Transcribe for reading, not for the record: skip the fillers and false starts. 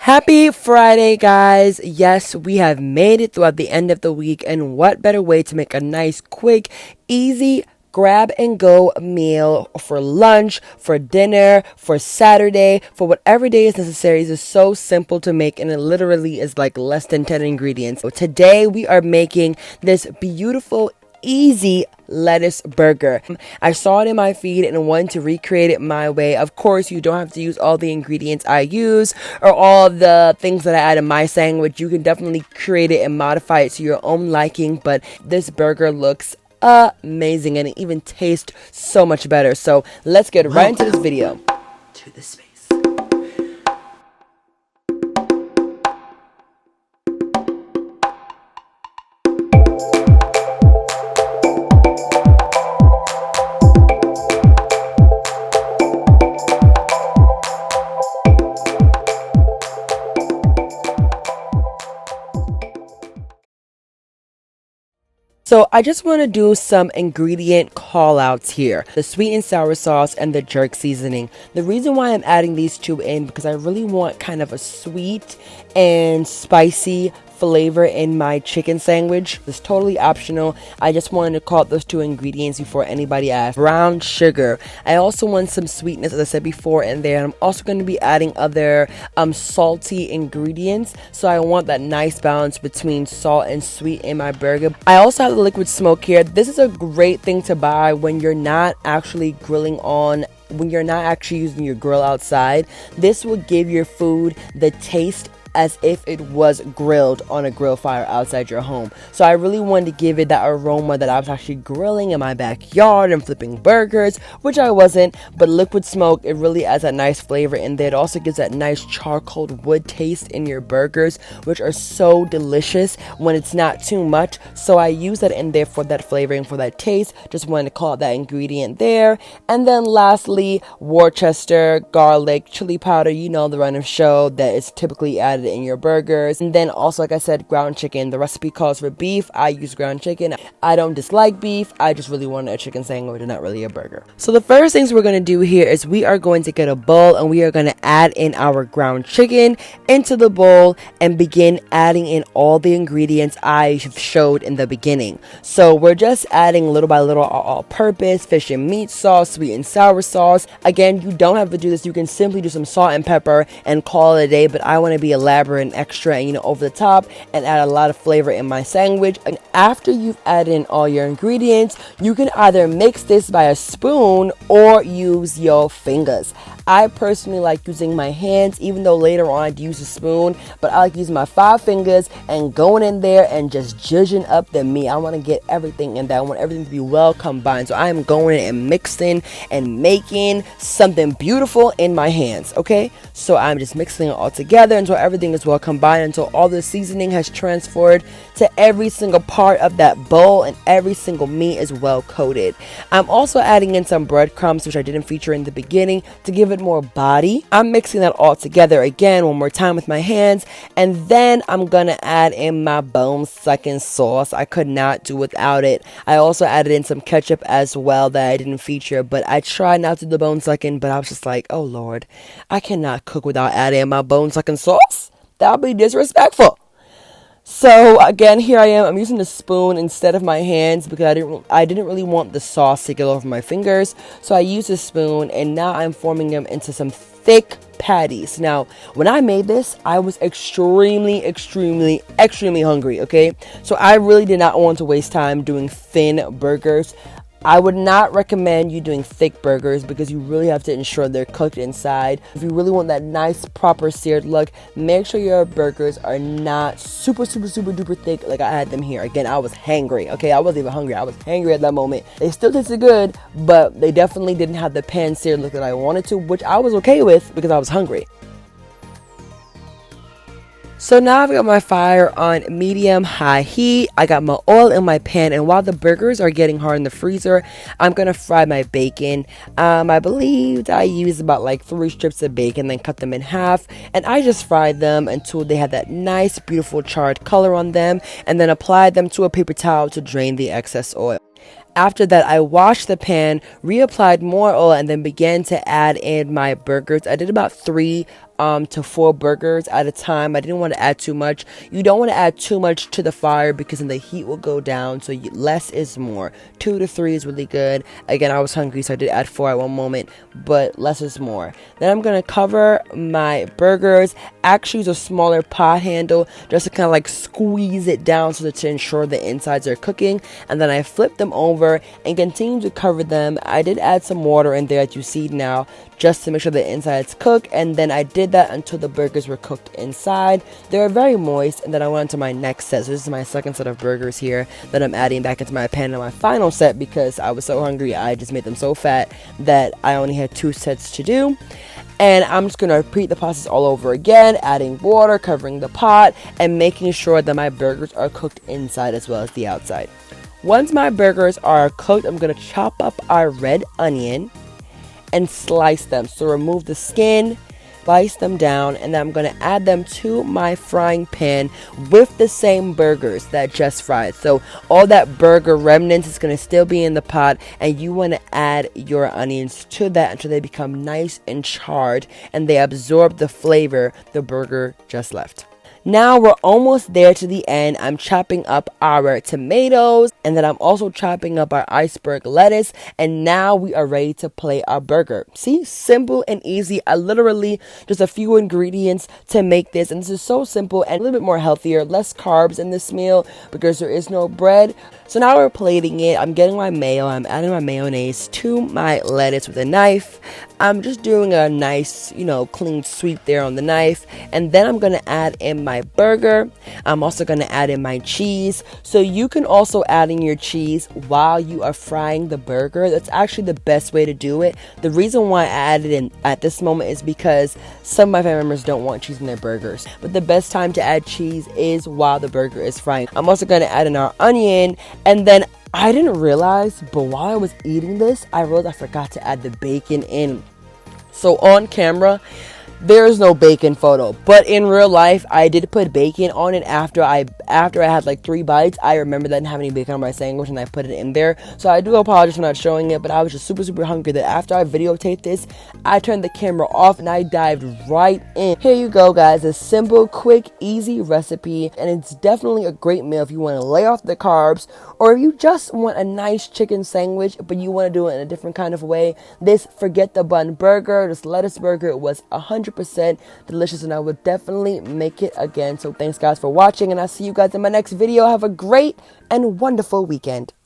Happy Friday, guys. Yes, we have made it throughout the end of the week, and what better way to make a nice, quick, easy grab and go meal for lunch, for dinner, for Saturday, for whatever day is necessary. It's so simple to make, and it literally is like less than 10 ingredients. So today we are making this beautiful, easy lettuce burger. I saw it in my feed and wanted to recreate it my way. Of course, you don't have to use all the ingredients I use or all the things that I add in my sandwich. You can definitely create it and modify it to your own liking, but this burger looks amazing and it even tastes so much better. So let's get right into this video. To the space. So I just want to do some ingredient call outs here. The sweet and sour sauce and the jerk seasoning. The reason why I'm adding these two in because I really want kind of a sweet and spicy flavor in my chicken sandwich. It's totally optional. I just wanted to call out those two ingredients before anybody asks. Brown sugar. I also want some sweetness, as I said before, in there. I'm also going to be adding other salty ingredients. So I want that nice balance between salt and sweet in my burger. I also have the liquid smoke here. This is a great thing to buy when you're not actually grilling on, when you're not actually using your grill outside. This will give your food the taste as if it was grilled on a grill fire outside your home. So I really wanted to give it that aroma that I was actually grilling in my backyard and flipping burgers, which I wasn't, but liquid smoke, it really adds that nice flavor in there. It also gives that nice charcoal wood taste in your burgers, which are so delicious when it's not too much. So I use that in there for that flavor and for that taste. Just wanted to call out that ingredient there. And then lastly, Worcester garlic chili powder. You know the run of show that is typically added in your burgers. And then also, like I said, ground chicken. The recipe calls for beef. I use ground chicken. I don't dislike beef. I just really wanted a chicken sandwich and not really a burger. So the first things we're going to do here is we are going to get a bowl and we are going to add in our ground chicken into the bowl and begin adding in all the ingredients I showed in the beginning. So we're just adding little by little all-purpose fish and meat sauce, sweet and sour sauce. Again, you don't have to do this. You can simply do some salt and pepper and call it a day, but I want to be elaborate and extra and over the top and add a lot of flavor in my sandwich. And after you've added in all your ingredients, you can either mix this by a spoon or use your fingers. I personally like using my hands, even though later on I'd use a spoon, but I like using my 5 fingers and going in there and just zhuzhing up the meat. I want to get everything in there. I want everything to be well combined. So I am going in and mixing and making something beautiful in my hands, okay? So I'm just mixing it all together until everything is well combined, until all the seasoning has transferred to every single part of that bowl and every single meat is well coated. I'm also adding in some breadcrumbs, which I didn't feature in the beginning, to give it more body. I'm mixing that all together again one more time with my hands, and then I'm gonna add in my bone sucking sauce. I could not do without it. I also added in some ketchup as well that I didn't feature, but I tried not to do the bone sucking, but I was just like, oh Lord, I cannot cook without adding in my bone sucking sauce. That would be disrespectful. So again, here I am. I'm using the spoon instead of my hands because I didn't really want the sauce to get over my fingers. So I used a spoon, and now I'm forming them into some thick patties. Now, when I made this, I was extremely hungry, okay? So I really did not want to waste time doing thin burgers. I would not recommend you doing thick burgers because you really have to ensure they're cooked inside. If you really want that nice, proper seared look, make sure your burgers are not super duper thick like I had them here. Again, I was hangry, okay? I wasn't even hungry. I was hangry at that moment. They still tasted good, but they definitely didn't have the pan seared look that I wanted to, which I was okay with because I was hungry. So now I've got my fire on medium-high heat. I got my oil in my pan, and while the burgers are getting hard in the freezer, I'm going to fry my bacon. I believe I used about like 3 strips of bacon, then cut them in half, and I just fried them until they had that nice, beautiful charred color on them, and then applied them to a paper towel to drain the excess oil. After that, I washed the pan, reapplied more oil, and then began to add in my burgers. I did about 3 to 4 burgers at a time. I didn't want to add too much. You don't want to add too much to the fire because then the heat will go down. So less is more. 2 to 3 is really good. Again, I was hungry, so I did add 4 at one moment, but less is more. Then I'm going to cover my burgers. Actually use a smaller pot handle just to kind of like squeeze it down so to ensure the insides are cooking. And then I flip them over and continue to cover them. I did add some water in there that you see now just to make sure the insides cook, and then I did that until the burgers were cooked inside. They were very moist, and then I went on to my next set. So this is my second set of burgers here that I'm adding back into my pan in my final set because I was so hungry. I just made them so fat that I only had 2 sets to do. And I'm just going to repeat the process all over again, adding water, covering the pot, and making sure that my burgers are cooked inside as well as the outside. Once my burgers are cooked, I'm going to chop up our red onion and slice them. So remove the skin, slice them down, and then I'm going to add them to my frying pan with the same burgers that I just fried. So all that burger remnants is going to still be in the pot, and you want to add your onions to that until they become nice and charred and they absorb the flavor the burger just left. Now we're almost there to the end. I'm chopping up our tomatoes, and then I'm also chopping up our iceberg lettuce, and now we are ready to plate our burger. See, simple and easy. I literally just a few ingredients to make this, and this is so simple and a little bit more healthier, less carbs in this meal because there is no bread. So now we're plating it. I'm getting my mayo. I'm adding my mayonnaise to my lettuce with a knife. I'm just doing a nice, clean sweep there on the knife. And then I'm going to add in my burger. I'm also going to add in my cheese. So you can also add in your cheese while you are frying the burger. That's actually the best way to do it. The reason why I added in at this moment is because some of my family members don't want cheese in their burgers. But the best time to add cheese is while the burger is frying. I'm also going to add in our onion, and then I didn't realize, but while I was eating this, I realized I forgot to add the bacon in. So on camera, there's no bacon photo, but in real life, I did put bacon on it after I had like 3 bites. I remember that I didn't have any bacon on my sandwich, and I put it in there. So I do apologize for not showing it, but I was just super hungry that after I videotaped this, I turned the camera off and I dived right in. Here you go, guys. A simple, quick, easy recipe, and it's definitely a great meal if you want to lay off the carbs, or if you just want a nice chicken sandwich, but you want to do it in a different kind of way. Forget the bun burger, this lettuce burger, it was 100% delicious, and I would definitely make it again. So thanks guys for watching, and I'll see you guys in my next video. Have a great and wonderful weekend.